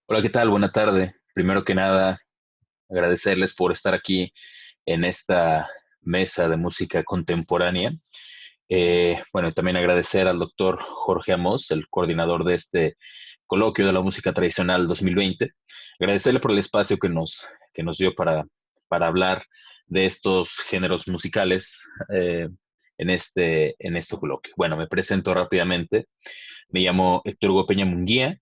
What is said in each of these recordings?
Hola, ¿qué tal? Buena tarde. Primero que nada, agradecerles por estar aquí en esta mesa de música contemporánea. Bueno, y también agradecer al doctor Jorge Amos, el coordinador de este coloquio de la música tradicional 2020. Agradecerle por el espacio que nos dio para hablar de estos géneros musicales en este coloquio. Bueno, me presento rápidamente. Me llamo Héctor Hugo Peña Munguía,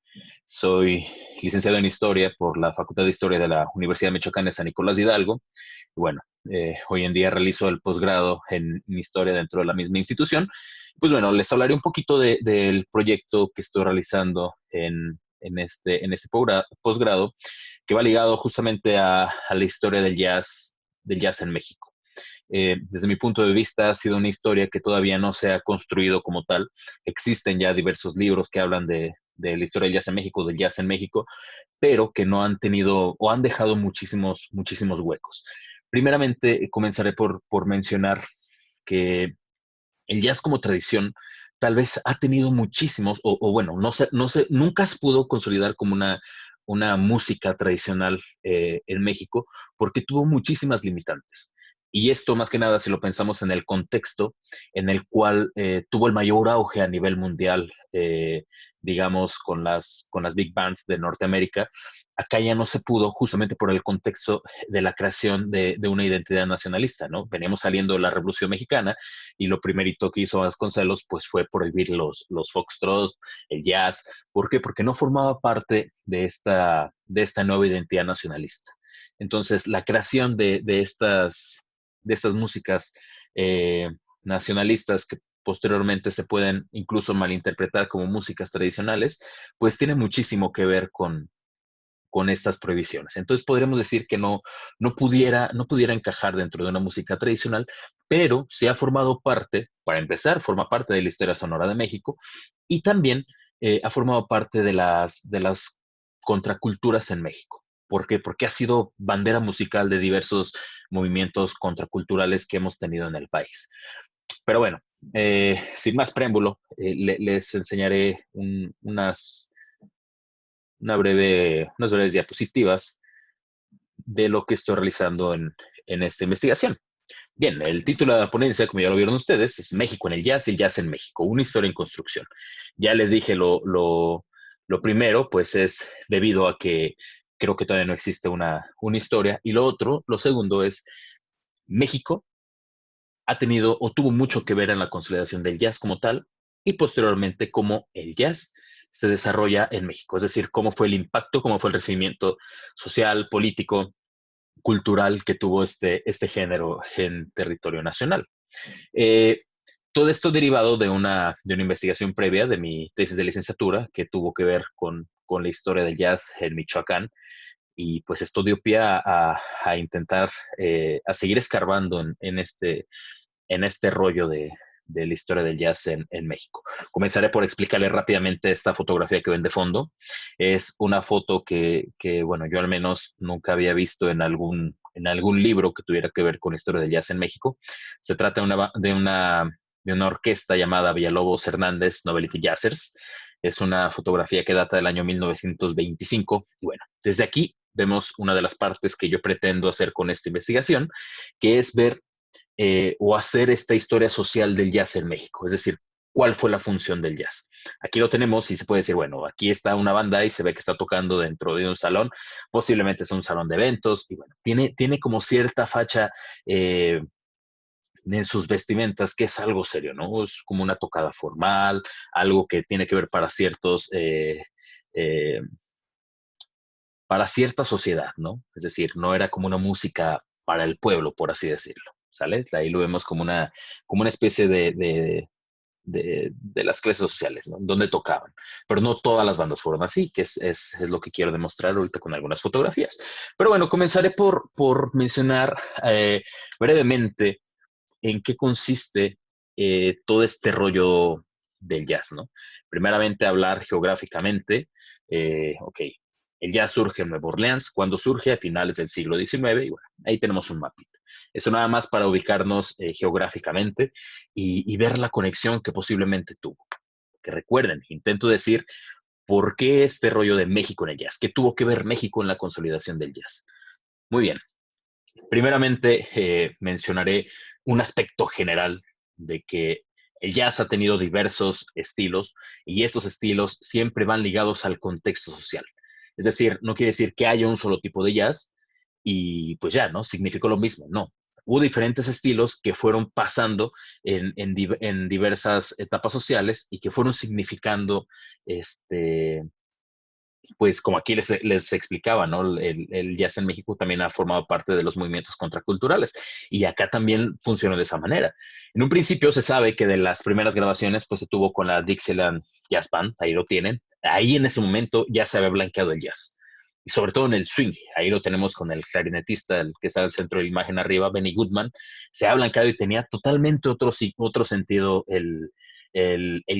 soy licenciado en Historia por la Facultad de Historia de la Universidad de Michoacán de San Nicolás de Hidalgo. Y bueno, hoy en día realizo el posgrado en Historia dentro de la misma institución. Pues bueno, les hablaré un poquito del proyecto que estoy realizando en este posgrado, que va ligado justamente a la historia del jazz en México. Desde mi punto de vista, ha sido una historia que todavía no se ha construido como tal. Existen ya diversos libros que hablan de la historia del jazz en México, del jazz en México, pero que no han tenido o han dejado muchísimos, muchísimos huecos. Primeramente, comenzaré por mencionar que el jazz como tradición tal vez ha tenido muchísimos, o bueno, no sé, nunca se pudo consolidar como una música tradicional en México porque tuvo muchísimas limitantes. Y esto más que nada, si lo pensamos en el contexto en el cual tuvo el mayor auge a nivel mundial, digamos, con las big bands de Norteamérica, acá ya no se pudo justamente por el contexto de la creación de una identidad nacionalista, ¿no? Veníamos saliendo de la Revolución Mexicana y lo primerito que hizo Vasconcelos pues fue prohibir los foxtrots, el jazz. ¿Por qué? Porque no formaba parte de esta nueva identidad nacionalista. Entonces, la creación de estas músicas eh, nacionalistas que posteriormente se pueden incluso malinterpretar como músicas tradicionales, pues tiene muchísimo que ver con estas prohibiciones. Entonces podríamos decir que no pudiera encajar dentro de una música tradicional, pero sí ha formado parte, para empezar, forma parte de la historia sonora de México y también ha formado parte de las contraculturas en México. ¿Por qué? Porque ha sido bandera musical de diversos movimientos contraculturales que hemos tenido en el país. Pero bueno, sin más preámbulo, les enseñaré unas breves diapositivas de lo que estoy realizando en esta investigación. Bien, el título de la ponencia, como ya lo vieron ustedes, es México en el jazz y el jazz en México, una historia en construcción. Ya les dije lo primero, pues es debido a que creo que todavía no existe una historia. Y lo otro, lo segundo es México ha tenido o tuvo mucho que ver en la consolidación del jazz como tal y posteriormente cómo el jazz se desarrolla en México, es decir, cómo fue el impacto, cómo fue el recibimiento social, político, cultural que tuvo este género en territorio nacional. Eh, todo esto derivado de una investigación previa de mi tesis de licenciatura que tuvo que ver con la historia del jazz en Michoacán y pues esto dio pie a intentar, a seguir escarbando en este rollo de la historia del jazz en México. Comenzaré por explicarle rápidamente esta fotografía que ven de fondo. Es una foto que, bueno, yo al menos nunca había visto en algún libro que tuviera que ver con la historia del jazz en México. Se trata de una orquesta llamada Villalobos Hernández Novelty Jazzers. Es una fotografía que data del año 1925. Y bueno, desde aquí vemos una de las partes que yo pretendo hacer con esta investigación, que es ver o hacer esta historia social del jazz en México, es decir, cuál fue la función del jazz. Aquí lo tenemos y se puede decir, bueno, aquí está una banda y se ve que está tocando dentro de un salón, posiblemente es un salón de eventos, y bueno, tiene como cierta facha en sus vestimentas, que es algo serio, ¿no? Es como una tocada formal, algo que tiene que ver eh, para cierta sociedad, ¿no? Es decir, no era como una música para el pueblo, por así decirlo, ¿sale? Ahí lo vemos como una especie de las clases sociales, ¿no? Donde tocaban. Pero no todas las bandas fueron así, que es lo que quiero demostrar ahorita con algunas fotografías. Pero bueno, comenzaré por mencionar brevemente en qué consiste todo este rollo del jazz, ¿no? Primeramente hablar geográficamente, ok, el jazz surge en Nueva Orleans, cuando surge a finales del siglo XIX, y bueno, ahí tenemos un mapita. Eso nada más para ubicarnos geográficamente y ver la conexión que posiblemente tuvo. Que recuerden, intento decir ¿por qué este rollo de México en el jazz? ¿Qué tuvo que ver México en la consolidación del jazz? Muy bien. Primeramente, mencionaré un aspecto general de que el jazz ha tenido diversos estilos y estos estilos siempre van ligados al contexto social. Es decir, no quiere decir que haya un solo tipo de jazz y pues ya, ¿no? Significó lo mismo, no. Hubo diferentes estilos que fueron pasando en diversas etapas sociales y que fueron significando este, pues como aquí les explicaba, ¿no? El jazz en México también ha formado parte de los movimientos contraculturales y acá también funcionó de esa manera. En un principio se sabe que de las primeras grabaciones pues se tuvo con la Dixieland Jazz Band, ahí lo tienen, ahí en ese momento ya se había blanqueado el jazz. Y sobre todo en el swing, ahí lo tenemos con el clarinetista, el que está al centro de la imagen arriba, Benny Goodman, se ha blanqueado y tenía totalmente otro sentido el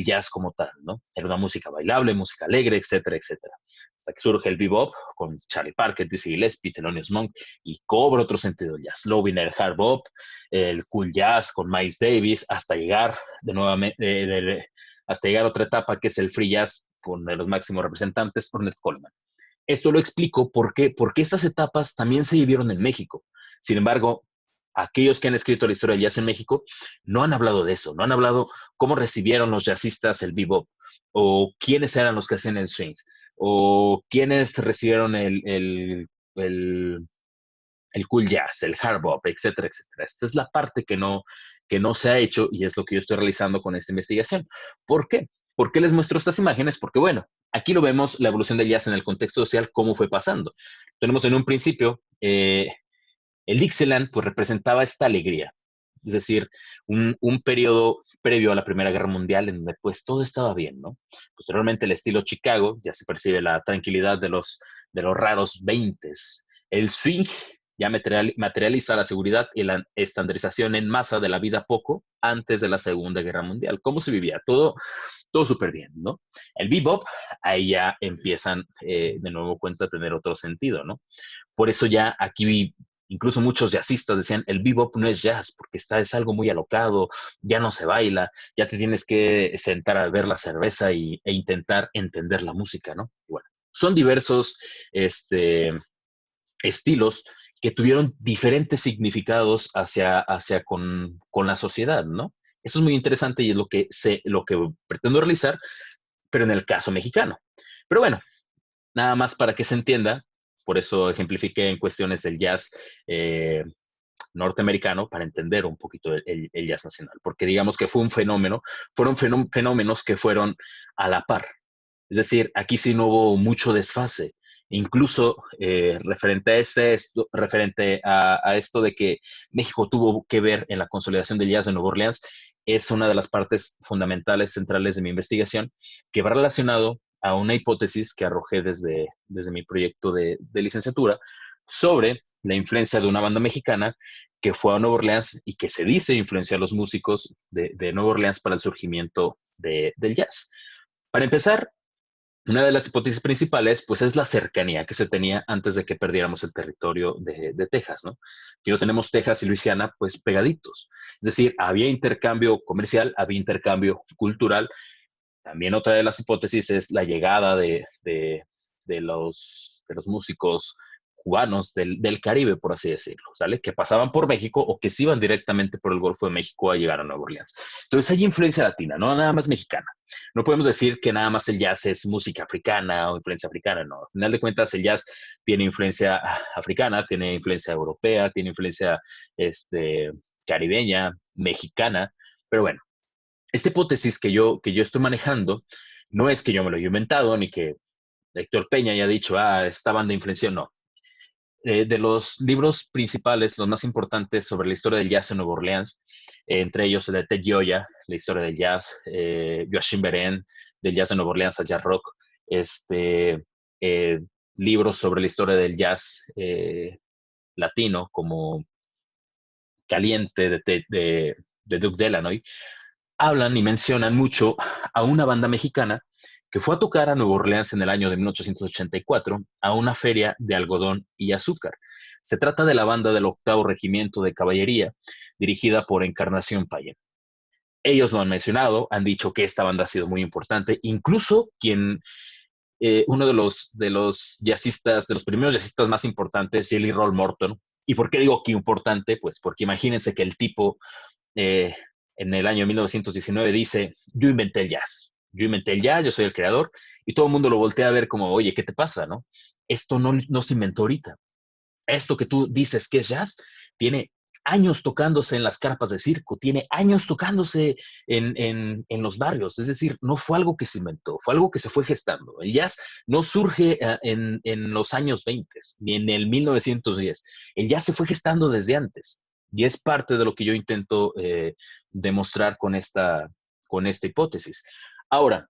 jazz como tal, ¿no? Era una música bailable, música alegre, etcétera, etcétera. Hasta que surge el bebop con Charlie Parker, Dizzy Gillespie, Thelonious Monk y cobra otro sentido el jazz. Luego viene el hard bop, el cool jazz con Miles Davis, hasta llegar de nuevamente, hasta llegar a otra etapa que es el free jazz con los máximos representantes, Ornette Coleman. Esto lo explico porque estas etapas también se vivieron en México. Sin embargo, aquellos que han escrito la historia del jazz en México no han hablado de eso, no han hablado cómo recibieron los jazzistas el bebop, o quiénes eran los que hacían el swing, o quiénes recibieron el, el cool jazz, el hard bop, etcétera, etcétera. Esta es la parte que no se ha hecho y es lo que yo estoy realizando con esta investigación. ¿Por qué? ¿Por qué les muestro estas imágenes? Porque, bueno, aquí lo vemos, la evolución del jazz en el contexto social, cómo fue pasando. Tenemos en un principio, el Dixieland pues representaba esta alegría, es decir, un periodo previo a la Primera Guerra Mundial en donde pues todo estaba bien, ¿no? Posteriormente el estilo Chicago, ya se percibe la tranquilidad de los raros veintes. El swing ya materializa la seguridad y la estandarización en masa de la vida poco antes de la Segunda Guerra Mundial. ¿Cómo se vivía? Todo súper bien, ¿no? El bebop, ahí ya empiezan de nuevo cuenta a tener otro sentido, ¿no? Por eso ya aquí incluso muchos jazzistas decían, el bebop no es jazz, porque es algo muy alocado, ya no se baila, ya te tienes que sentar a ver la cerveza e intentar entender la música, ¿no? Y bueno, son diversos estilos que tuvieron diferentes significados con la sociedad, ¿no? Eso es muy interesante y es lo que pretendo realizar, pero en el caso mexicano. Pero bueno, nada más para que se entienda, por eso ejemplifiqué en cuestiones del jazz norteamericano para entender un poquito el jazz nacional, porque digamos que fue un fenómeno, fueron fenómenos que fueron a la par. Es decir, aquí sí no hubo mucho desfase. Incluso referente a esto de que México tuvo que ver en la consolidación del jazz de Nueva Orleans, es una de las partes fundamentales, centrales de mi investigación, que va relacionado a una hipótesis que arrojé desde mi proyecto de licenciatura sobre la influencia de una banda mexicana que fue a Nueva Orleans y que se dice influenciar a los músicos de Nueva Orleans para el surgimiento del jazz. Para empezar, una de las hipótesis principales, pues, es la cercanía que se tenía antes de que perdiéramos el territorio de Texas, ¿no? Aquí lo tenemos Texas y Luisiana, pues, pegaditos. Es decir, había intercambio comercial, había intercambio cultural. También otra de las hipótesis es la llegada de los músicos cubanos del Caribe, por así decirlo, ¿sale? Que pasaban por México o que se iban directamente por el Golfo de México a llegar a Nueva Orleans. Entonces hay influencia latina, no nada más mexicana. No podemos decir que nada más el jazz es música africana o influencia africana, no. Al final de cuentas, el jazz tiene influencia africana, tiene influencia europea, tiene influencia caribeña, mexicana, pero bueno, esta hipótesis que yo estoy manejando no es que yo me lo haya inventado, ni que Héctor Peña haya dicho, esta banda influenció, no. De los libros principales, los más importantes sobre la historia del jazz en Nueva Orleans, entre ellos el de Ted Gioia, la historia del jazz, Joachim Beren, del jazz de Nueva Orleans al jazz rock, eh, libros sobre la historia del jazz latino, como Caliente de Duke Delanoy, hablan y mencionan mucho a una banda mexicana que fue a tocar a Nueva Orleans en el año de 1884 a una feria de algodón y azúcar. Se trata de la banda del Octavo Regimiento de Caballería, dirigida por Encarnación Payén. Ellos lo han mencionado, han dicho que esta banda ha sido muy importante, incluso uno de los jazzistas, de los primeros jazzistas más importantes, Jelly Roll Morton. ¿Y por qué digo que importante? Pues porque imagínense que el tipo eh, en el año 1919 dice, yo inventé el jazz, yo soy el creador, y todo el mundo lo voltea a ver como, oye, ¿qué te pasa, no? Esto no se inventó ahorita. Esto que tú dices que es jazz, tiene años tocándose en las carpas de circo, tiene años tocándose en los barrios, es decir, no fue algo que se inventó, fue algo que se fue gestando. El jazz no surge en los años 20, ni en el 1910, el jazz se fue gestando desde antes, y es parte de lo que yo intento demostrar con esta hipótesis. Ahora,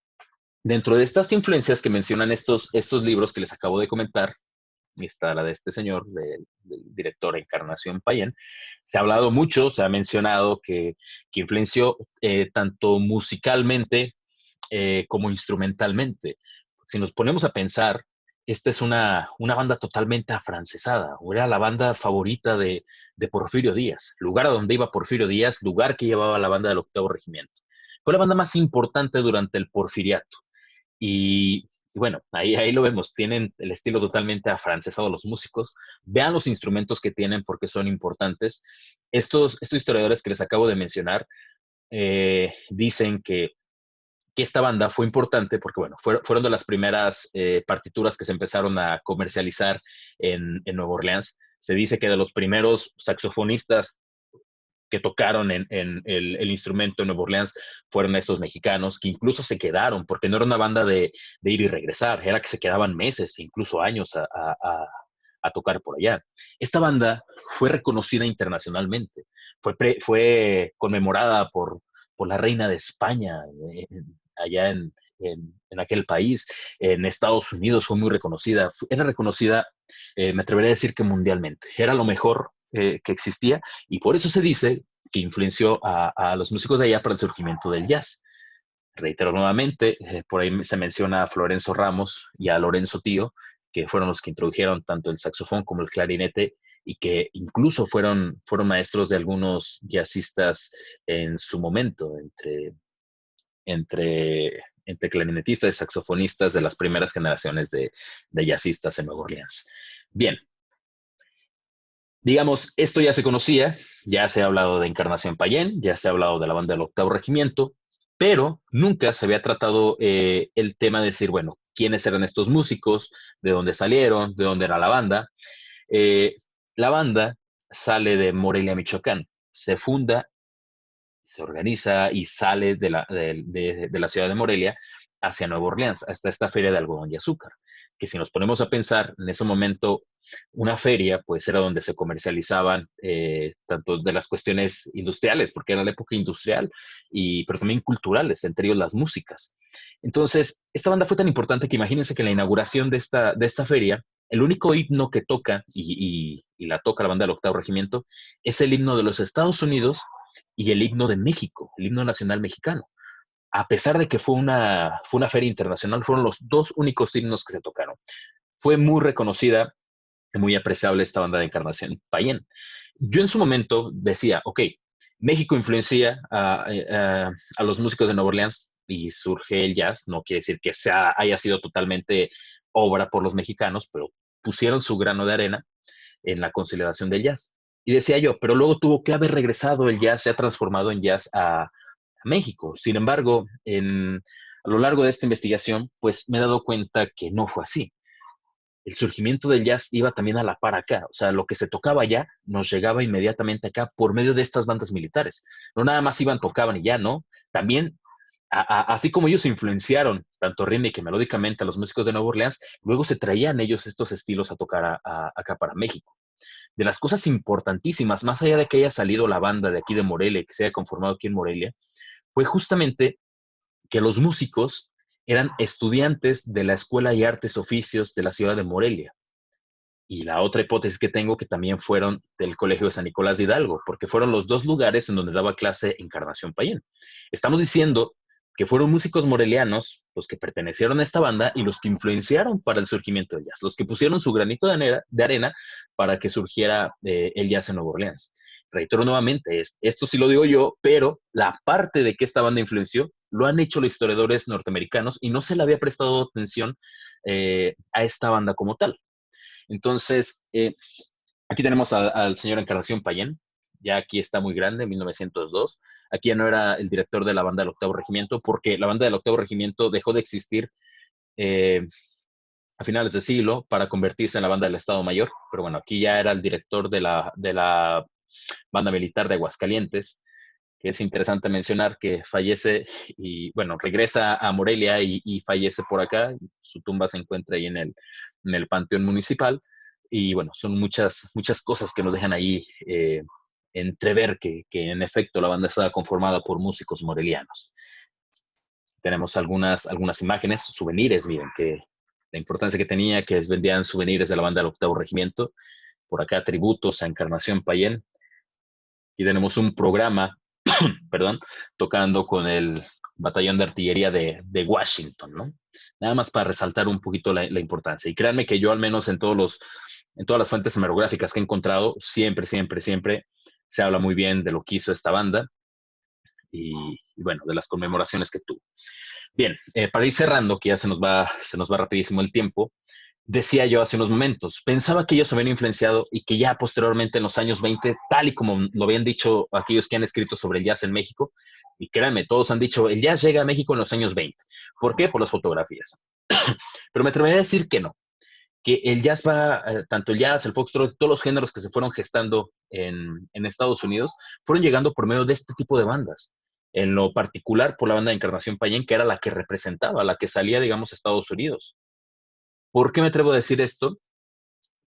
dentro de estas influencias que mencionan estos libros que les acabo de comentar, y está la de este señor, del director Encarnación Payén, se ha hablado mucho, se ha mencionado que influenció tanto musicalmente como instrumentalmente. Si nos ponemos a pensar, esta es una banda totalmente afrancesada, o era la banda favorita de Porfirio Díaz, lugar a donde iba Porfirio Díaz, lugar que llevaba la banda del Octavo Regimiento. Fue la banda más importante durante el Porfiriato. Y bueno, ahí lo vemos, tienen el estilo totalmente afrancesado los músicos. Vean los instrumentos que tienen porque son importantes. Estos historiadores que les acabo de mencionar dicen que esta banda fue importante porque, bueno, fueron de las primeras partituras que se empezaron a comercializar en Nueva Orleans. Se dice que de los primeros saxofonistas que tocaron en el instrumento en Nueva Orleans fueron estos mexicanos, que incluso se quedaron, porque no era una banda de ir y regresar, era que se quedaban meses, incluso años a tocar por allá. Esta banda fue reconocida internacionalmente, fue conmemorada por la reina de España allá en aquel país. En Estados Unidos fue muy reconocida, era reconocida, me atrevería a decir que mundialmente, era lo mejor que existía, y por eso se dice que influenció a los músicos de allá para el surgimiento del jazz. Reitero nuevamente, por ahí se menciona a Florencio Ramos y a Lorenzo Tío, que fueron los que introdujeron tanto el saxofón como el clarinete y que incluso fueron maestros de algunos jazzistas en su momento, entre clarinetistas y saxofonistas de las primeras generaciones de jazzistas en Nueva Orleans. Bien, digamos, esto ya se conocía, ya se ha hablado de Encarnación Payén, ya se ha hablado de la banda del Octavo Regimiento, pero nunca se había tratado el tema de decir, bueno, quiénes eran estos músicos, de dónde salieron, de dónde era la banda. Eh, la banda sale de Morelia, Michoacán, se funda, se organiza y sale de la ciudad de Morelia hacia Nueva Orleans, hasta esta feria de algodón y azúcar, que si nos ponemos a pensar, en ese momento una feria pues era donde se comercializaban tanto de las cuestiones industriales, porque era la época industrial, pero también culturales, entre ellos las músicas. Entonces, esta banda fue tan importante que imagínense que en la inauguración de esta feria, el único himno que toca, y la toca la banda del Octavo Regimiento, es el himno de los Estados Unidos y el himno de México, el himno nacional mexicano. A pesar de que fue una feria internacional, fueron los dos únicos himnos que se tocaron. Fue muy reconocida, muy apreciable esta banda de Encarnación Payén. Yo en su momento decía, ok, México influencia a los músicos de Nueva Orleans y surge el jazz, no quiere decir que haya sido totalmente obra por los mexicanos, pero pusieron su grano de arena en la consolidación del jazz. Y decía yo, pero luego tuvo que haber regresado el jazz, se ha transformado en jazz a México. Sin embargo, a lo largo de esta investigación, pues me he dado cuenta que no fue así. El surgimiento del jazz iba también a la par acá, o sea, lo que se tocaba allá nos llegaba inmediatamente acá por medio de estas bandas militares. No nada más iban, tocaban y ya, ¿no? También, así como ellos influenciaron tanto rítmica y melódicamente a los músicos de Nueva Orleans, luego se traían ellos estos estilos a tocar acá para México. De las cosas importantísimas, más allá de que haya salido la banda de aquí de Morelia, que se haya conformado aquí en Morelia, fue justamente que los músicos eran estudiantes de la Escuela y Artes Oficios de la ciudad de Morelia. Y la otra hipótesis que tengo, que también fueron del Colegio de San Nicolás de Hidalgo, porque fueron los dos lugares en donde daba clase Encarnación Payén. Estamos diciendo que fueron músicos morelianos los que pertenecieron a esta banda y los que influenciaron para el surgimiento del jazz, los que pusieron su granito de arena para que surgiera el jazz en Nueva Orleans. Reitero nuevamente, esto sí lo digo yo, pero la parte de que esta banda influenció lo han hecho los historiadores norteamericanos y no se le había prestado atención a esta banda como tal. Entonces, aquí tenemos al señor Encarnación Payén, ya aquí está muy grande, en 1902. Aquí ya no era el director de la banda del Octavo Regimiento, porque la banda del Octavo Regimiento dejó de existir eh, a finales de siglo para convertirse en la banda del Estado Mayor. Pero bueno, aquí ya era el director de la banda militar de Aguascalientes, que es interesante mencionar que fallece y, bueno, regresa a Morelia y fallece por acá. Su tumba se encuentra ahí en el Panteón Municipal. Y bueno, son muchas, muchas cosas que nos dejan ahí entrever que en efecto la banda estaba conformada por músicos morelianos. Tenemos algunas imágenes, souvenirs, miren, que la importancia que tenía, que vendían souvenirs de la banda del Octavo Regimiento. Por acá, tributos a Encarnación Payén. Y tenemos un programa, perdón, tocando con el batallón de artillería de Washington, ¿no? Nada más para resaltar un poquito la importancia. Y créanme que yo, al menos en todas las fuentes hemerográficas que he encontrado, siempre, siempre, siempre se habla muy bien de lo que hizo esta banda y bueno, de las conmemoraciones que tuvo. Bien, para ir cerrando, que ya se nos va rapidísimo el tiempo, decía yo hace unos momentos, pensaba que ellos se habían influenciado y que ya posteriormente en los años 20, tal y como lo habían dicho aquellos que han escrito sobre el jazz en México, y créanme, todos han dicho, el jazz llega a México en los años 20. ¿Por qué? Por las fotografías. Pero me atrevería a decir que no, que el jazz va, tanto el jazz, el foxtrot, todos los géneros que se fueron gestando en Estados Unidos, fueron llegando por medio de este tipo de bandas. En lo particular por la banda de Encarnación Payén, que era la que representaba, la que salía, digamos, a Estados Unidos. ¿Por qué me atrevo a decir esto?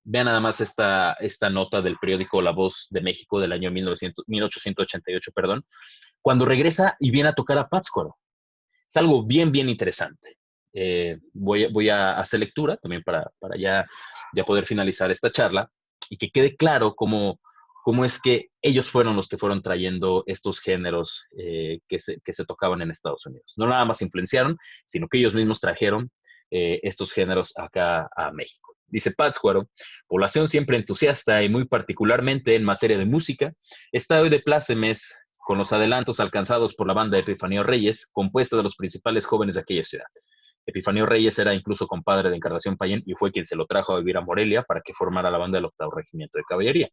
Vean nada más esta nota del periódico La Voz de México del año 1888, perdón, cuando regresa y viene a tocar a Pátzcuaro. Es algo bien, bien interesante. Voy a hacer lectura también para ya poder finalizar esta charla y que quede claro cómo es que ellos fueron los que fueron trayendo estos géneros que se tocaban en Estados Unidos. No nada más influenciaron, sino que ellos mismos trajeron estos géneros acá a México. Dice Pátzcuaro, población siempre entusiasta y muy particularmente en materia de música, está hoy de plácemes con los adelantos alcanzados por la banda de Epifanio Reyes, compuesta de los principales jóvenes de aquella ciudad. Epifanio Reyes era incluso compadre de Encarnación Payén y fue quien se lo trajo a vivir a Morelia para que formara la banda del Octavo Regimiento de Caballería.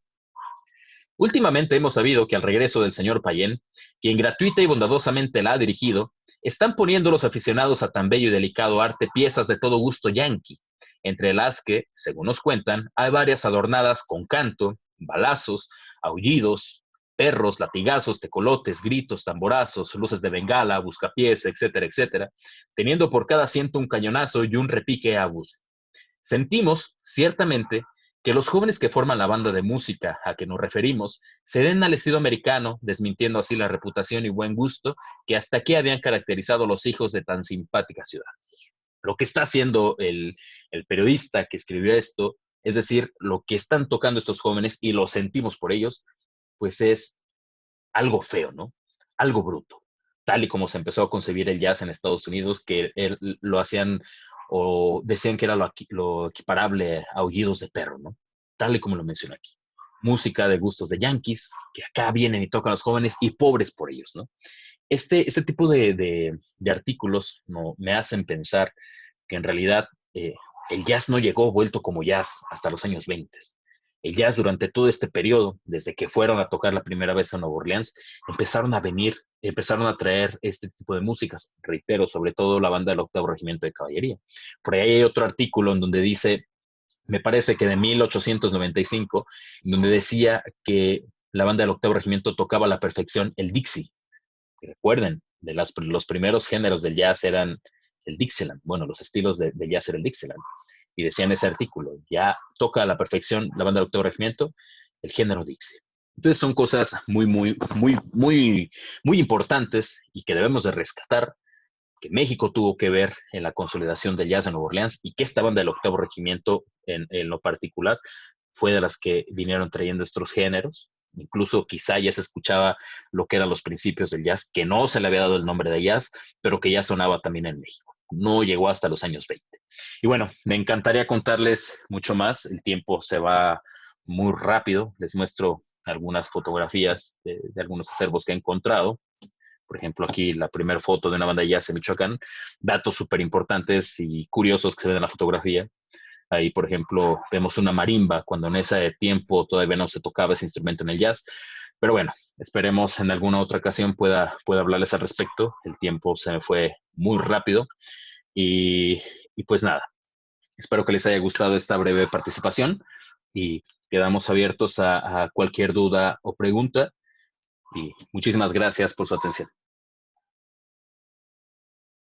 Últimamente hemos sabido que al regreso del señor Payén, quien gratuita y bondadosamente la ha dirigido, están poniendo los aficionados a tan bello y delicado arte piezas de todo gusto yanqui, entre las que, según nos cuentan, hay varias adornadas con canto, balazos, aullidos, perros, latigazos, tecolotes, gritos, tamborazos, luces de bengala, buscapiés, etcétera, etcétera, teniendo por cada asiento un cañonazo y un repique a bus. Sentimos, ciertamente, que los jóvenes que forman la banda de música a que nos referimos se den al estilo americano, desmintiendo así la reputación y buen gusto que hasta aquí habían caracterizado los hijos de tan simpática ciudad. Lo que está haciendo el periodista que escribió esto, es decir, lo que están tocando estos jóvenes y lo sentimos por ellos, pues es algo feo, ¿no? Algo bruto. Tal y como se empezó a concebir el jazz en Estados Unidos, que lo hacían o decían que era lo equiparable a aullidos de perro, ¿no? Tal y como lo menciono aquí. Música de gustos de yanquis, que acá vienen y tocan los jóvenes y pobres por ellos, ¿no? Este tipo de artículos no, me hacen pensar que en realidad el jazz no llegó vuelto como jazz hasta los años 20. El jazz durante todo este periodo, desde que fueron a tocar la primera vez a Nueva Orleans, empezaron a traer este tipo de músicas, reitero, sobre todo la banda del Octavo Regimiento de Caballería. Por ahí hay otro artículo en donde dice, me parece que de 1895, en donde decía que la banda del Octavo Regimiento tocaba a la perfección el Dixie. Y recuerden, los primeros géneros del jazz eran el Dixieland. Bueno, los estilos de jazz era el Dixieland. Y decía en ese artículo, ya toca a la perfección la banda del Octavo Regimiento, el género Dixie. Entonces son cosas muy, muy, muy, muy, muy importantes y que debemos de rescatar, que México tuvo que ver en la consolidación del jazz en Nueva Orleans y que esta banda del Octavo Regimiento en lo particular fue de las que vinieron trayendo estos géneros. Incluso quizá ya se escuchaba lo que eran los principios del jazz, que no se le había dado el nombre de jazz, pero que ya sonaba también en México. No llegó hasta los años 20. Y bueno, me encantaría contarles mucho más. El tiempo se va muy rápido. Les muestro algunas fotografías de algunos acervos que he encontrado. Por ejemplo, aquí la primera foto de una banda de jazz en Michoacán, datos súper importantes y curiosos que se ven en la fotografía. Ahí, por ejemplo, vemos una marimba, cuando en ese tiempo todavía no se tocaba ese instrumento en el jazz. Pero bueno, esperemos en alguna otra ocasión pueda hablarles al respecto. El tiempo se me fue muy rápido y, y pues nada, espero que les haya gustado esta breve participación y quedamos abiertos a cualquier duda o pregunta y muchísimas gracias por su atención.